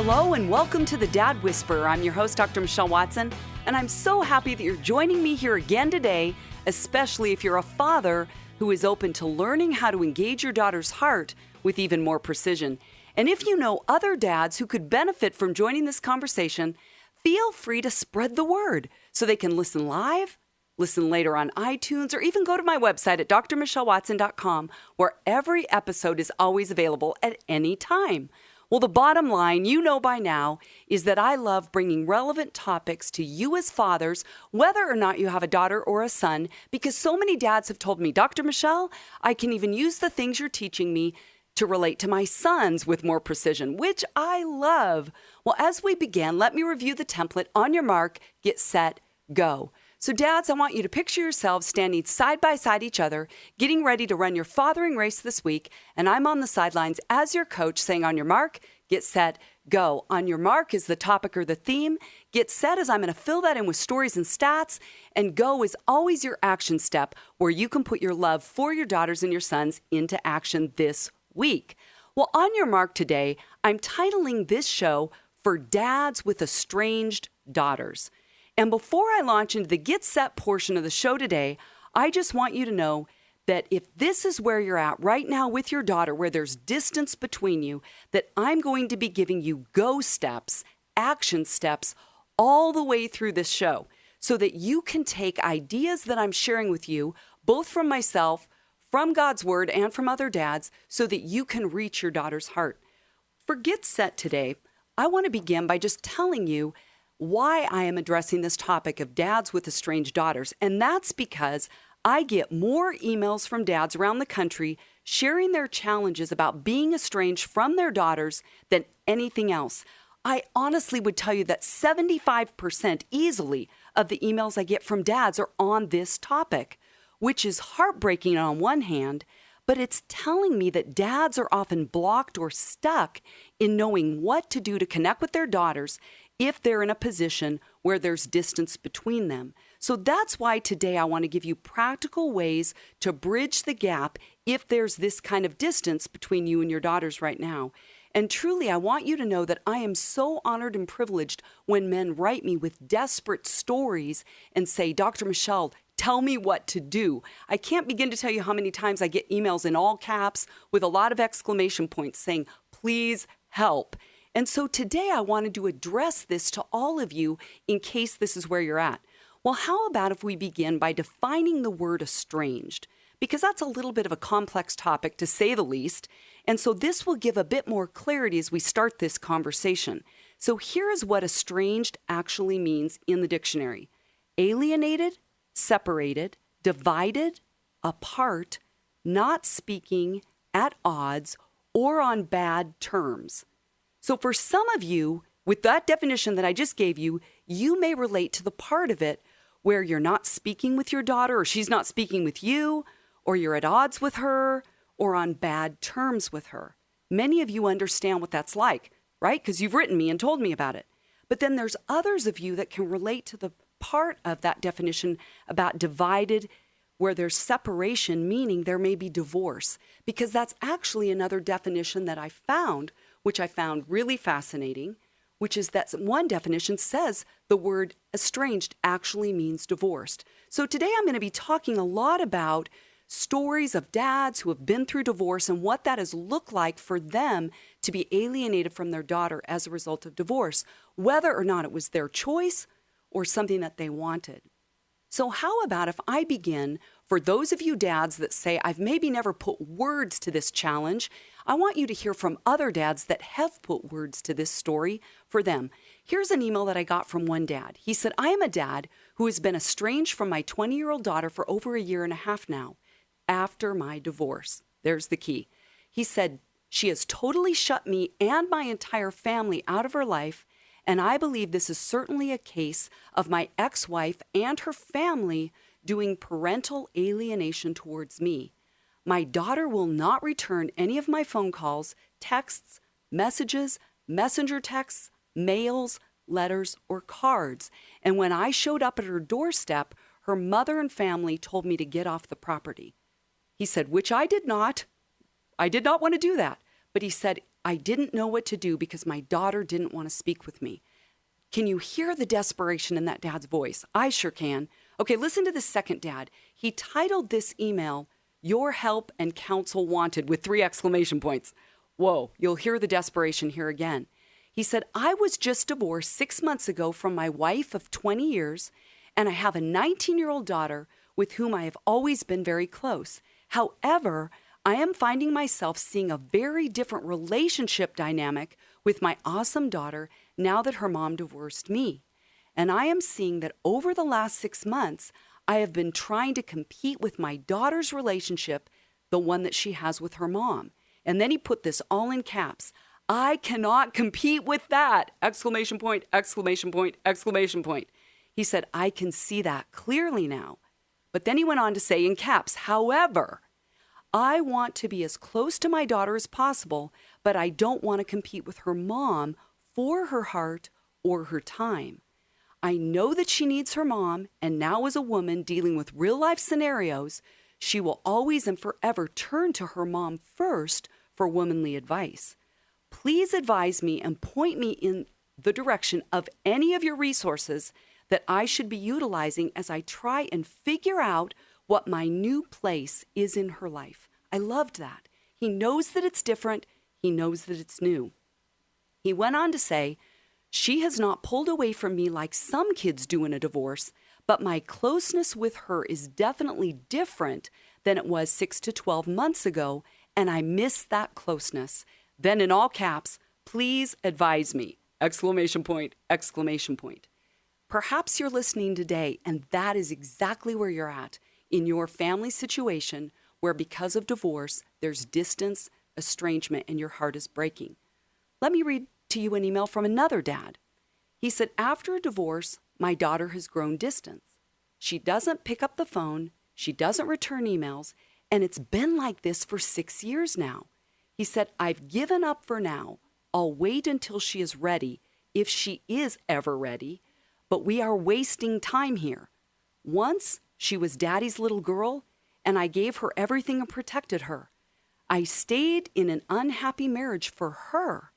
Hello and welcome to the Dad Whisperer. I'm your host, Dr. Michelle Watson, and I'm so happy that you're joining me here again today, especially if you're a father who is open to learning how to engage your daughter's heart with even more precision. And if you know other dads who could benefit from joining this conversation, feel free to spread the word so they can listen live, listen later on iTunes, or even go to my website at drmichellewatson.com, where every episode is always available at any time. Well, the bottom line, you know by now, is that I love bringing relevant topics to you as fathers, whether or not you have a daughter or a son, because so many dads have told me, Dr. Michelle, I can even use the things you're teaching me to relate to my sons with more precision, which I love. Well, as we begin, let me review the template. On your mark, get set, go. So dads, I want you to picture yourselves standing side by side each other, getting ready to run your fathering race this week, and I'm on the sidelines as your coach saying on your mark, get set, go. On your mark is the topic or the theme. Get set as I'm going to fill that in with stories and stats, and go is always your action step where you can put your love for your daughters and your sons into action this week. Well, on your mark today, I'm titling this show For Dads with Estranged Daughters. And before I launch into the Get Set portion of the show today, I just want you to know that if this is where you're at right now with your daughter, where there's distance between you, that I'm going to be giving you go steps, action steps, all the way through this show so that you can take ideas that I'm sharing with you, both from myself, from God's Word, and from other dads, so that you can reach your daughter's heart. For Get Set today, I want to begin by just telling you why I am addressing this topic of dads with estranged daughters. And that's because I get more emails from dads around the country sharing their challenges about being estranged from their daughters than anything else. I honestly would tell you that 75% easily of the emails I get from dads are on this topic, which is heartbreaking on one hand, but it's telling me that dads are often blocked or stuck in knowing what to do to connect with their daughters if they're in a position where there's distance between them. So that's why today I want to give you practical ways to bridge the gap if there's this kind of distance between you and your daughters right now. And truly, I want you to know that I am so honored and privileged when men write me with desperate stories and say, Dr. Michelle, tell me what to do. I can't begin to tell you how many times I get emails in all caps with a lot of exclamation points saying, please help. And so today I wanted to address this to all of you in case this is where you're at. Well, how about if we begin by defining the word estranged? Because that's a little bit of a complex topic to say the least. And so this will give a bit more clarity as we start this conversation. So here is what estranged actually means in the dictionary. Alienated, separated, divided, apart, not speaking, at odds, or on bad terms. So for some of you, with that definition that I just gave you, you may relate to the part of it where you're not speaking with your daughter, or she's not speaking with you, or you're at odds with her, or on bad terms with her. Many of you understand what that's like, right? Because you've written me and told me about it. But then there's others of you that can relate to the part of that definition about divided, where there's separation, meaning there may be divorce, because that's actually another definition that I found, which I found really fascinating, which is that one definition says the word estranged actually means divorced. So today I'm going to be talking a lot about stories of dads who have been through divorce and what that has looked like for them to be alienated from their daughter as a result of divorce, whether or not it was their choice or something that they wanted. So how about if I begin, for those of you dads that say, I've maybe never put words to this challenge, I want you to hear from other dads that have put words to this story for them. Here's an email that I got from one dad. He said, I am a dad who has been estranged from my 20-year-old daughter for over a year and a half now, after my divorce. There's the key. He said, she has totally shut me and my entire family out of her life, and I believe this is certainly a case of my ex-wife and her family doing parental alienation towards me. My daughter will not return any of my phone calls, texts, messages, messenger texts, mails, letters, or cards. And when I showed up at her doorstep, her mother and family told me to get off the property. He said, which I did not. I did not want to do that. But he said, I didn't know what to do because my daughter didn't want to speak with me. Can you hear the desperation in that dad's voice? I sure can. Okay, listen to the second dad. He titled this email, Your Help and Counsel Wanted, with 3 exclamation points. Whoa, you'll hear the desperation here again. He said, I was just divorced 6 months ago from my wife of 20 years, and I have a 19-year-old daughter with whom I have always been very close. However, I am finding myself seeing a very different relationship dynamic with my awesome daughter now that her mom divorced me. And I am seeing that over the last 6 months, I have been trying to compete with my daughter's relationship, the one that she has with her mom. And then he put this all in caps. I cannot compete with that! Exclamation point, exclamation point, exclamation point. He said, I can see that clearly now. But then he went on to say in caps, however, I want to be as close to my daughter as possible, but I don't want to compete with her mom for her heart or her time. I know that she needs her mom, and now as a woman dealing with real-life scenarios, she will always and forever turn to her mom first for womanly advice. Please advise me and point me in the direction of any of your resources that I should be utilizing as I try and figure out what my new place is in her life. I loved that. He knows that it's different. He knows that it's new. He went on to say, she has not pulled away from me like some kids do in a divorce, but my closeness with her is definitely different than it was 6 to 12 months ago, and I miss that closeness. Then in all caps, please advise me! Exclamation point, exclamation point. Perhaps you're listening today, and that is exactly where you're at in your family situation where because of divorce, there's distance, estrangement, and your heart is breaking. Let me read to you an email from another dad. He said, after a divorce, my daughter has grown distant. She doesn't pick up the phone, she doesn't return emails, and it's been like this for 6 years now. He said, I've given up for now. I'll wait until she is ready, if she is ever ready, but we are wasting time here. Once, she was daddy's little girl, and I gave her everything and protected her. I stayed in an unhappy marriage for her,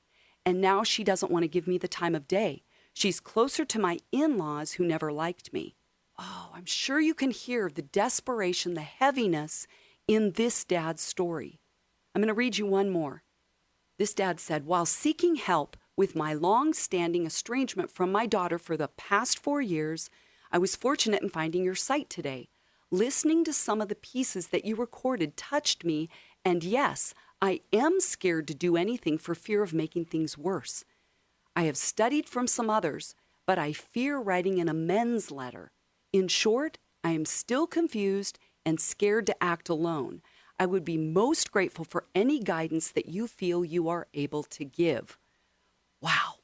and now she doesn't want to give me the time of day. She's closer to my in-laws who never liked me. Oh, I'm sure you can hear the desperation, the heaviness in this dad's story. I'm going to read you one more. This dad said, while seeking help with my long-standing estrangement from my daughter for the past 4 years, I was fortunate in finding your site today. Listening to some of the pieces that you recorded touched me, and yes, I am scared to do anything for fear of making things worse. I have studied from some others, but I fear writing an amends letter. In short, I am still confused and scared to act alone. I would be most grateful for any guidance that you feel you are able to give. Wow.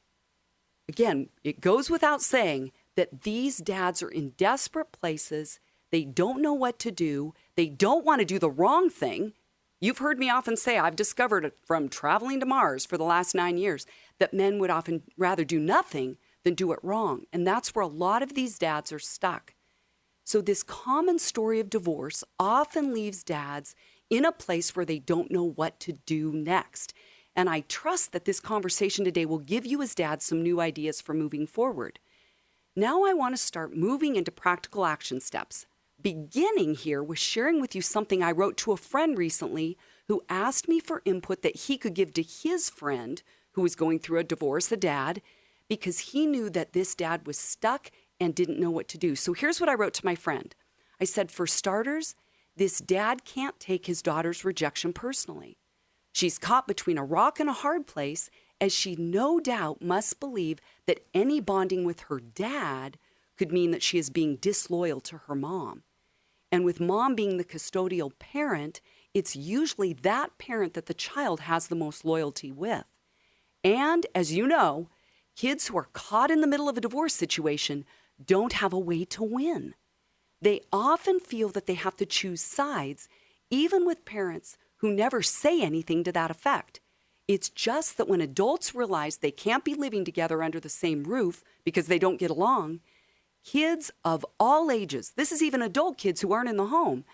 Again, it goes without saying that these dads are in desperate places. They don't know what to do. They don't want to do the wrong thing. You've heard me often say, I've discovered from traveling to Mars for the last 9 years, that men would often rather do nothing than do it wrong. And that's where a lot of these dads are stuck. So this common story of divorce often leaves dads in a place where they don't know what to do next. And I trust that this conversation today will give you as dads some new ideas for moving forward. Now I want to start moving into practical action steps. Beginning here with sharing with you something I wrote to a friend recently who asked me for input that he could give to his friend who was going through a divorce, a dad, because he knew that this dad was stuck and didn't know what to do. So here's what I wrote to my friend. I said, for starters, this dad can't take his daughter's rejection personally. She's caught between a rock and a hard place, as she no doubt must believe that any bonding with her dad could mean that she is being disloyal to her mom. And with mom being the custodial parent, it's usually that parent that the child has the most loyalty with. And as you know, kids who are caught in the middle of a divorce situation don't have a way to win. They often feel that they have to choose sides, even with parents who never say anything to that effect. It's just that when adults realize they can't be living together under the same roof because they don't get along, kids of all ages, this is even adult kids who aren't in the home,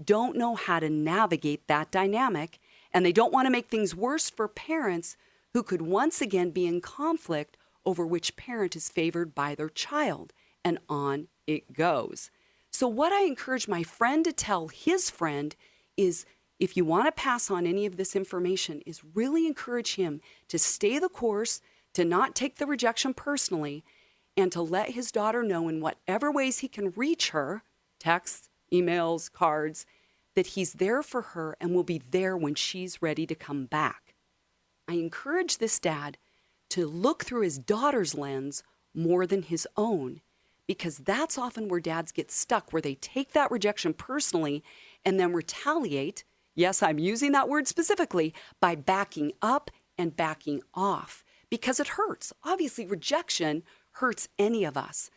don't know how to navigate that dynamic, and they don't want to make things worse for parents who could once again be in conflict over which parent is favored by their child. And on it goes. So what I encourage my friend to tell his friend is, if you want to pass on any of this information, is really encourage him to stay the course, to not take the rejection personally, and to let his daughter know in whatever ways he can reach her, texts, emails, cards, that he's there for her and will be there when she's ready to come back. I encourage this dad to look through his daughter's lens more than his own, because that's often where dads get stuck, where they take that rejection personally and then retaliate. Yes, I'm using that word specifically, by backing up and backing off, because it hurts. Obviously, rejection hurts any of us.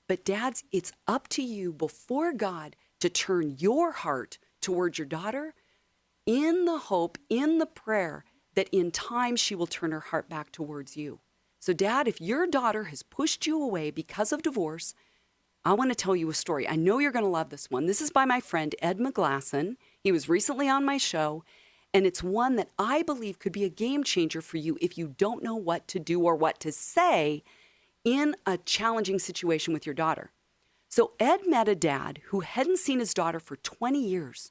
But dads, it's up to you before God to turn your heart towards your daughter in the hope, in the prayer that in time she will turn her heart back towards you. So dad, if your daughter has pushed you away because of divorce, I want to tell you a story. I know you're going to love this one. This is by my friend Ed McGlasson. He was recently on my show, and it's one that I believe could be a game changer for you if you don't know what to do or what to say in a challenging situation with your daughter. So Ed met a dad who hadn't seen his daughter for 20 years.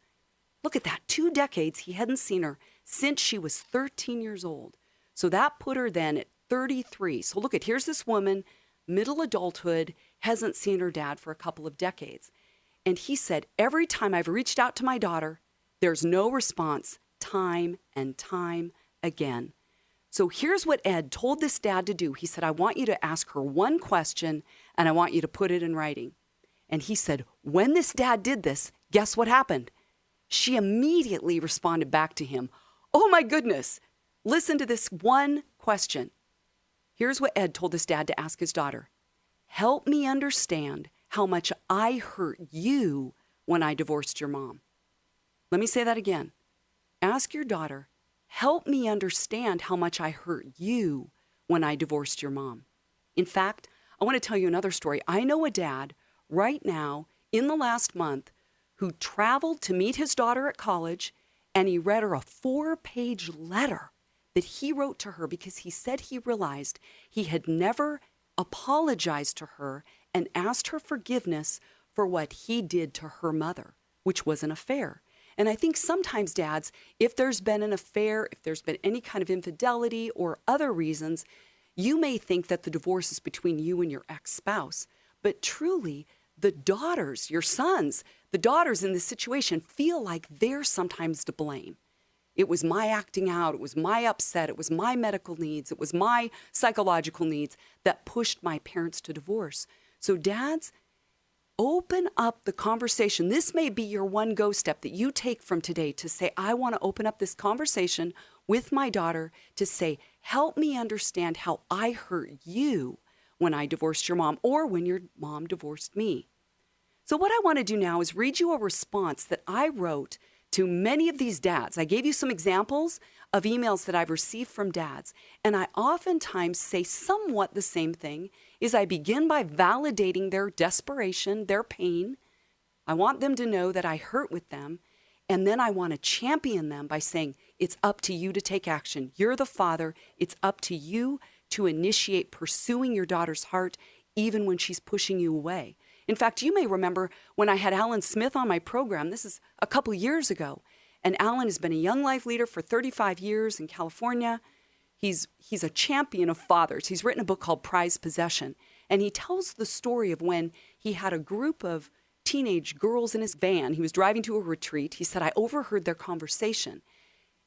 Look at that, 2 decades he hadn't seen her since she was 13 years old. So that put her then at 33. So look at, here's this woman, middle adulthood, hasn't seen her dad for a couple of decades. And he said, every time I've reached out to my daughter, there's no response, time and time again. So here's what Ed told this dad to do. He said, I want you to ask her one question, and I want you to put it in writing. And he said, when this dad did this, guess what happened? She immediately responded back to him. Oh my goodness. Listen to this one question. Here's what Ed told this dad to ask his daughter. Help me understand how much I hurt you when I divorced your mom. Let me say that again. Ask your daughter, help me understand how much I hurt you when I divorced your mom. In fact, I want to tell you another story. I know a dad right now in the last month who traveled to meet his daughter at college, and he read her a 4-page letter that he wrote to her because he said he realized he had never apologized to her and asked her forgiveness for what he did to her mother, which was an affair. And I think sometimes, dads, if there's been an affair, if there's been any kind of infidelity or other reasons, you may think that the divorce is between you and your ex-spouse. But truly, the daughters, your sons, the daughters in this situation feel like they're sometimes to blame. It was my acting out. It was my upset. It was my medical needs. It was my psychological needs that pushed my parents to divorce. So dads, open up the conversation. This may be your one go step that you take from today to say, I want to open up this conversation with my daughter to say, help me understand how I hurt you when I divorced your mom or when your mom divorced me. So what I want to do now is read you a response that I wrote to many of these dads. I gave you some examples of emails that I've received from dads, and I oftentimes say somewhat the same thing, is I begin by validating their desperation, their pain. I want them to know that I hurt with them, and then I want to champion them by saying, it's up to you to take action. You're the father. It's up to you to initiate pursuing your daughter's heart, even when she's pushing you away. In fact, you may remember when I had Alan Smith on my program, this is a couple years ago, and Alan has been a Young Life leader for 35 years in California. He's a champion of fathers. He's written a book called Prized Possession, and he tells the story of when he had a group of teenage girls in his van. He was driving to a retreat. He said, I overheard their conversation.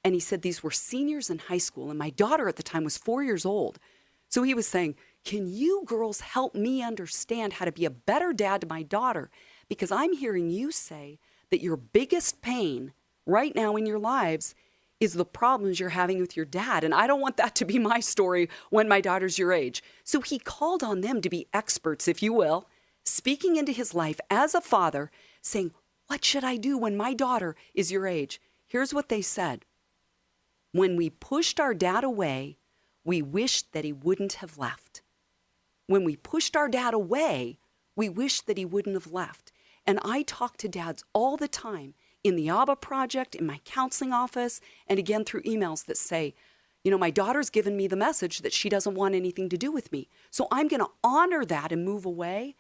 And he said these were seniors in high school, and my daughter at the time was 4 years old. So he was saying, can you girls help me understand how to be a better dad to my daughter? Because I'm hearing you say that your biggest pain right now in your lives is the problems you're having with your dad. And I don't want that to be my story when my daughter's your age. So he called on them to be experts, if you will, speaking into his life as a father, saying, what should I do when my daughter is your age? Here's what they said. When we pushed our dad away, we wished that he wouldn't have left. When we pushed our dad away, we wished that he wouldn't have left. And I talk to dads all the time in the ABBA Project, in my counseling office, and again through emails that say, My daughter's given me the message that she doesn't want anything to do with me. So I'm going to honor that and move away.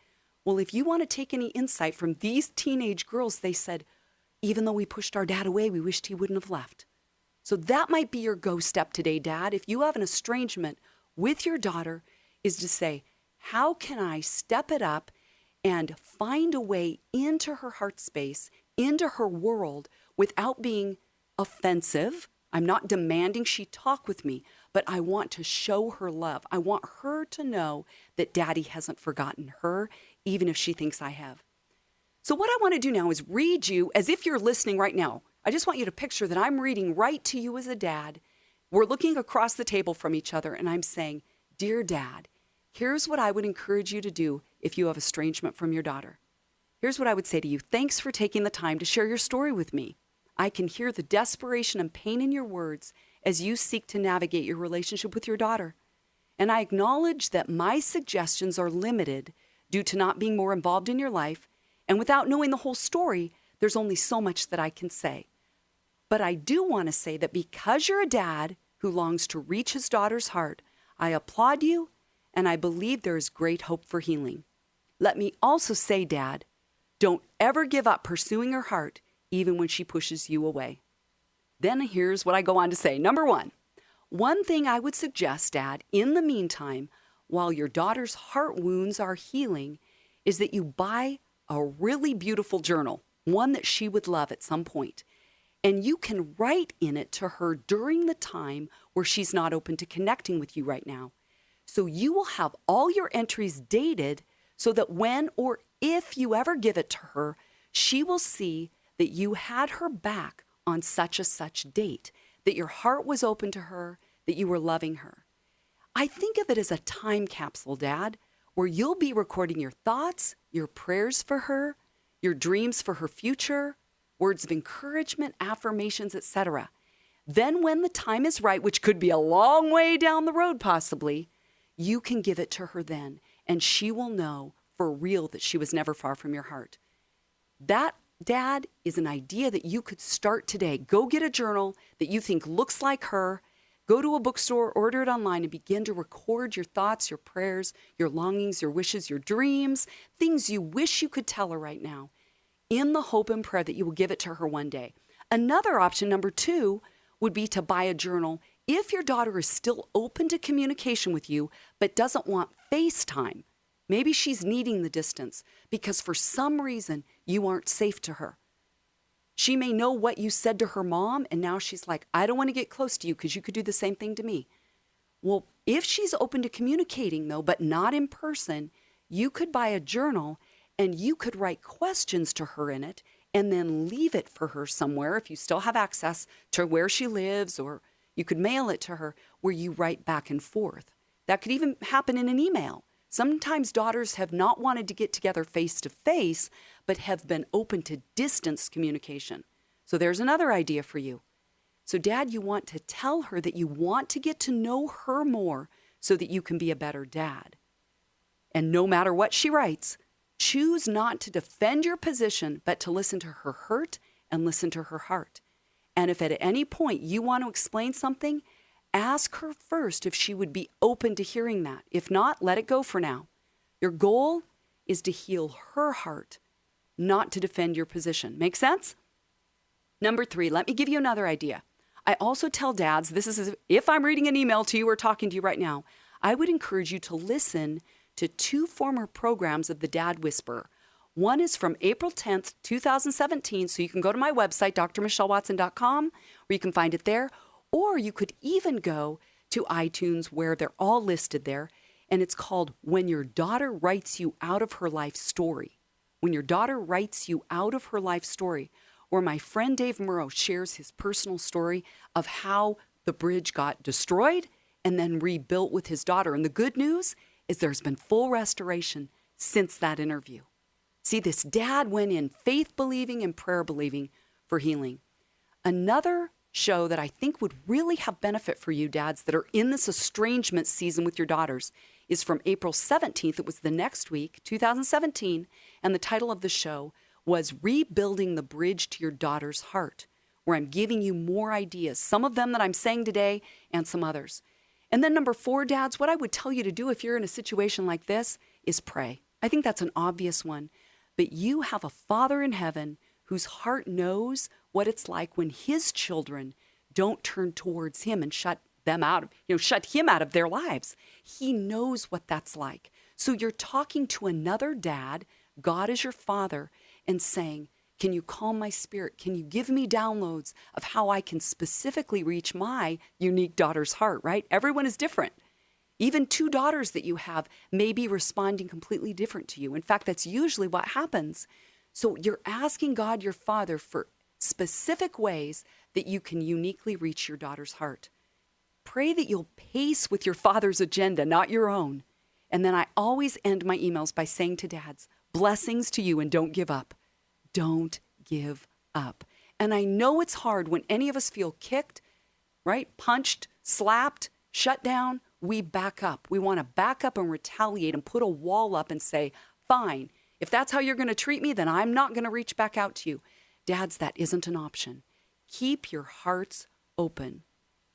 Well, if you want to take any insight from these teenage girls, they said, even though we pushed our dad away, we wished he wouldn't have left. So that might be your go step today, Dad. If you have an estrangement with your daughter, is to say, how can I step it up and find a way into her heart space, into her world, without being offensive? I'm not demanding she talk with me, but I want to show her love. I want her to know that Daddy hasn't forgotten her, even if she thinks I have. So what I want to do now is read you as if you're listening right now. I just want you to picture that I'm reading right to you as a dad. We're looking across the table from each other, and I'm saying, Dear Dad, here's what I would encourage you to do if you have estrangement from your daughter. Here's what I would say to you. Thanks for taking the time to share your story with me. I can hear the desperation and pain in your words as you seek to navigate your relationship with your daughter. And I acknowledge that my suggestions are limited due to not being more involved in your life. And without knowing the whole story, there's only so much that I can say. But I do want to say that because you're a dad who longs to reach his daughter's heart, I applaud you, and I believe there is great hope for healing. Let me also say, Dad, don't ever give up pursuing her heart, even when she pushes you away. Then here's what I go on to say. Number one thing I would suggest, Dad, in the meantime, while your daughter's heart wounds are healing, is that you buy a really beautiful journal, one that she would love at some point. And you can write in it to her during the time where she's not open to connecting with you right now. So you will have all your entries dated so that when or if you ever give it to her, she will see that you had her back on such a such date, that your heart was open to her, that you were loving her. I think of it as a time capsule, Dad, where you'll be recording your thoughts, your prayers for her, your dreams for her future, words of encouragement, affirmations, etc. Then when the time is right, which could be a long way down the road possibly, you can give it to her then, and she will know for real that she was never far from your heart. That, Dad, is an idea that you could start today. Go get a journal that you think looks like her. Go to a bookstore, order it online, and begin to record your thoughts, your prayers, your longings, your wishes, your dreams, things you wish you could tell her right now, in the hope and prayer that you will give it to her one day. Another option, number 2, would be to buy a journal if your daughter is still open to communication with you but doesn't want FaceTime. Maybe she's needing the distance because for some reason you aren't safe to her. She may know what you said to her mom, and now she's like, I don't want to get close to you because you could do the same thing to me. Well, if she's open to communicating, though, but not in person, you could buy a journal and you could write questions to her in it and then leave it for her somewhere if you still have access to where she lives, or you could mail it to her where you write back and forth. That could even happen in an email. Sometimes daughters have not wanted to get together face to face, but have been open to distance communication. So there's another idea for you. So Dad, you want to tell her that you want to get to know her more so that you can be a better dad. And no matter what she writes, choose not to defend your position, but to listen to her hurt and listen to her heart. And if at any point you want to explain something, ask her first if she would be open to hearing that. If not, let it go for now. Your goal is to heal her heart, not to defend your position. Make sense? Number 3, let me give you another idea. I also tell dads, this is if I'm reading an email to you or talking to you right now, I would encourage you to listen to 2 former programs of the Dad Whisperer. One is from April 10th, 2017, so you can go to my website, drmichellewatson.com, where you can find it there, or you could even go to iTunes where they're all listed there, and it's called When Your Daughter Writes You Out of Her Life Story. When Your Daughter Writes You Out of Her Life Story, where my friend Dave Murrow shares his personal story of how the bridge got destroyed and then rebuilt with his daughter. And the good news is there's been full restoration since that interview. See, this dad went in faith believing and prayer believing for healing. Another show that I think would really have benefit for you dads that are in this estrangement season with your daughters is from April 17th. It was the next week, 2017, and the title of the show was Rebuilding the Bridge to Your Daughter's Heart, where I'm giving you more ideas, some of them that I'm saying today and some others. And then number 4, dads, what I would tell you to do if you're in a situation like this is pray. I think that's an obvious one. But you have a Father in heaven whose heart knows what it's like when his children don't turn towards him and shut him out of their lives. He knows what that's like. So you're talking to another dad, God is your Father, and saying, can you calm my spirit? Can you give me downloads of how I can specifically reach my unique daughter's heart, right? Everyone is different. Even 2 daughters that you have may be responding completely different to you. In fact, that's usually what happens. So you're asking God, your Father, for specific ways that you can uniquely reach your daughter's heart. Pray that you'll pace with your Father's agenda, not your own. And then I always end my emails by saying to dads, blessings to you and don't give up. Don't give up. And I know it's hard when any of us feel kicked, right? Punched, slapped, shut down. We back up. We want to back up and retaliate and put a wall up and say, fine, if that's how you're going to treat me, then I'm not going to reach back out to you. Dads, that isn't an option. Keep your hearts open.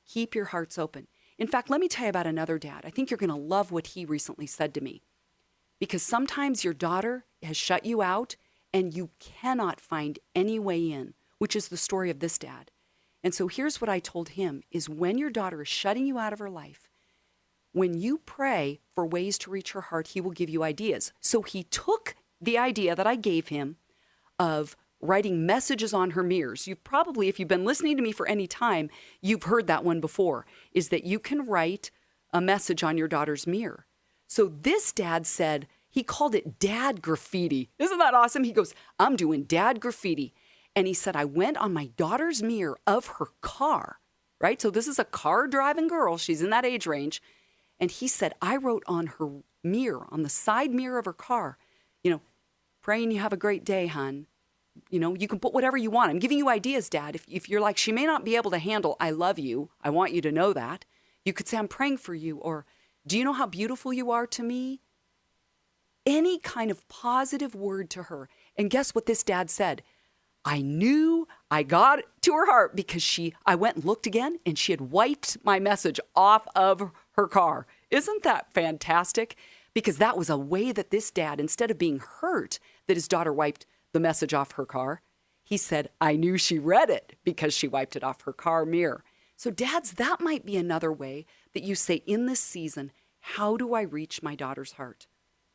Keep your hearts open. In fact, let me tell you about another dad. I think you're going to love what he recently said to me. Because sometimes your daughter has shut you out and you cannot find any way in, which is the story of this dad. And so here's what I told him is when your daughter is shutting you out of her life, when you pray for ways to reach her heart, he will give you ideas. So he took the idea that I gave him of writing messages on her mirrors. You've probably, if you've been listening to me for any time, you've heard that one before, is that you can write a message on your daughter's mirror. So this dad said, he called it dad graffiti. Isn't that awesome? He goes, I'm doing dad graffiti. And he said, I went on my daughter's mirror of her car, right? So this is a car driving girl. She's in that age range. And he said, I wrote on her mirror, on the side mirror of her car, praying you have a great day, hon. You can put whatever you want. I'm giving you ideas, Dad. If you're like, she may not be able to handle, I love you. I want you to know that. You could say, I'm praying for you. Or, do you know how beautiful you are to me? Any kind of positive word to her. And guess what this dad said? I knew I got to her heart because I went and looked again and she had wiped my message off of her car. Isn't that fantastic? Because that was a way that this dad, instead of being hurt that his daughter wiped the message off her car, he said, I knew she read it because she wiped it off her car mirror. So dads, that might be another way that you say in this season, how do I reach my daughter's heart?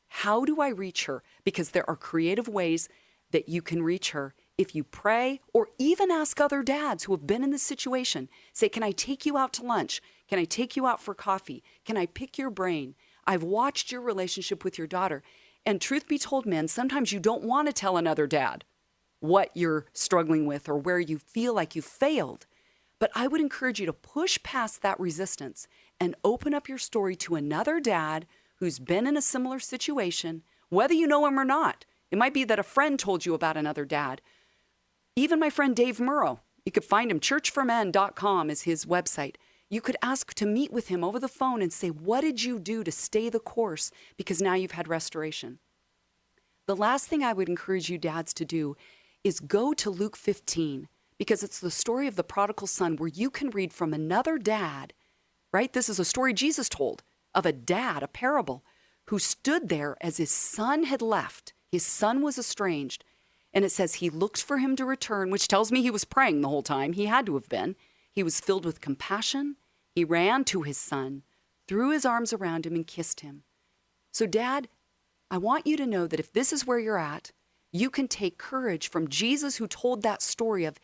How do I reach her? Because there are creative ways that you can reach her if you pray or even ask other dads who have been in this situation. Say, can I take you out to lunch? Can I take you out for coffee? Can I pick your brain? I've watched your relationship with your daughter. And truth be told, men, sometimes you don't want to tell another dad what you're struggling with or where you feel like you failed. But I would encourage you to push past that resistance and open up your story to another dad who's been in a similar situation, whether you know him or not. It might be that a friend told you about another dad. Even my friend Dave Murrow, you could find him, churchformen.com is his website. You could ask to meet with him over the phone and say, what did you do to stay the course? Because now you've had restoration. The last thing I would encourage you dads to do is go to Luke 15, because it's the story of the prodigal son where you can read from another dad, right? This is a story Jesus told of a dad, a parable, who stood there as his son had left. His son was estranged. And it says he looked for him to return, which tells me he was praying the whole time. He had to have been. He was filled with compassion. He ran to his son, threw his arms around him, and kissed him. So, Dad, I want you to know that if this is where you're at, you can take courage from Jesus, who told that story of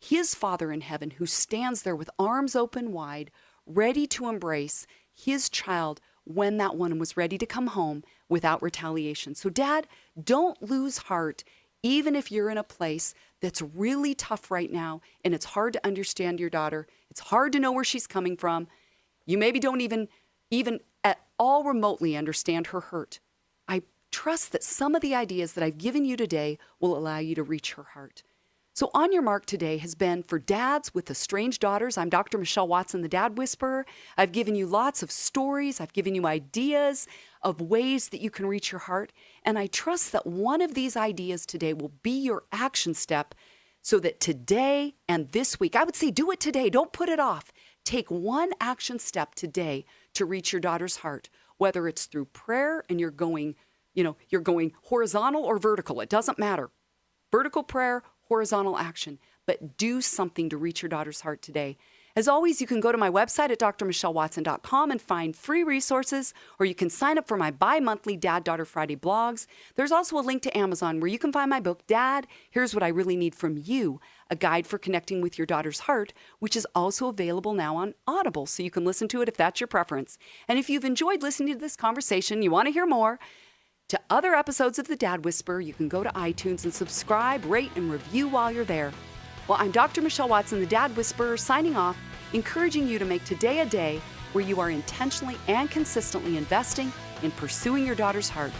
his Father in heaven, who stands there with arms open wide, ready to embrace his child when that one was ready to come home without retaliation. So, Dad, don't lose heart, even if you're in a place that's really tough right now and it's hard to understand your daughter. It's hard to know where she's coming from. You maybe don't even at all remotely understand her hurt. I trust that some of the ideas that I've given you today will allow you to reach her heart. So On Your Mark today has been for dads with estranged daughters. I'm Dr. Michelle Watson, the Dad Whisperer. I've given you lots of stories. I've given you ideas of ways that you can reach your heart. And I trust that one of these ideas today will be your action step so that today and this week, I would say do it today. Don't put it off. Take one action step today to reach your daughter's heart, whether it's through prayer and you're going horizontal or vertical. It doesn't matter. Vertical prayer, horizontal action, but do something to reach your daughter's heart today. As always, you can go to my website at drmichellewatson.com and find free resources, or you can sign up for my bi-monthly Dad-Daughter Friday blogs. There's also a link to Amazon where you can find my book, Dad, Here's What I Really Need From You, a guide for connecting with your daughter's heart, which is also available now on Audible, so you can listen to it if that's your preference. And if you've enjoyed listening to this conversation, you want to hear more, to other episodes of The Dad Whisperer, you can go to iTunes and subscribe, rate, and review while you're there. Well, I'm Dr. Michelle Watson, the Dad Whisperer, signing off, encouraging you to make today a day where you are intentionally and consistently investing in pursuing your daughter's heart.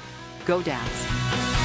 Go Dads.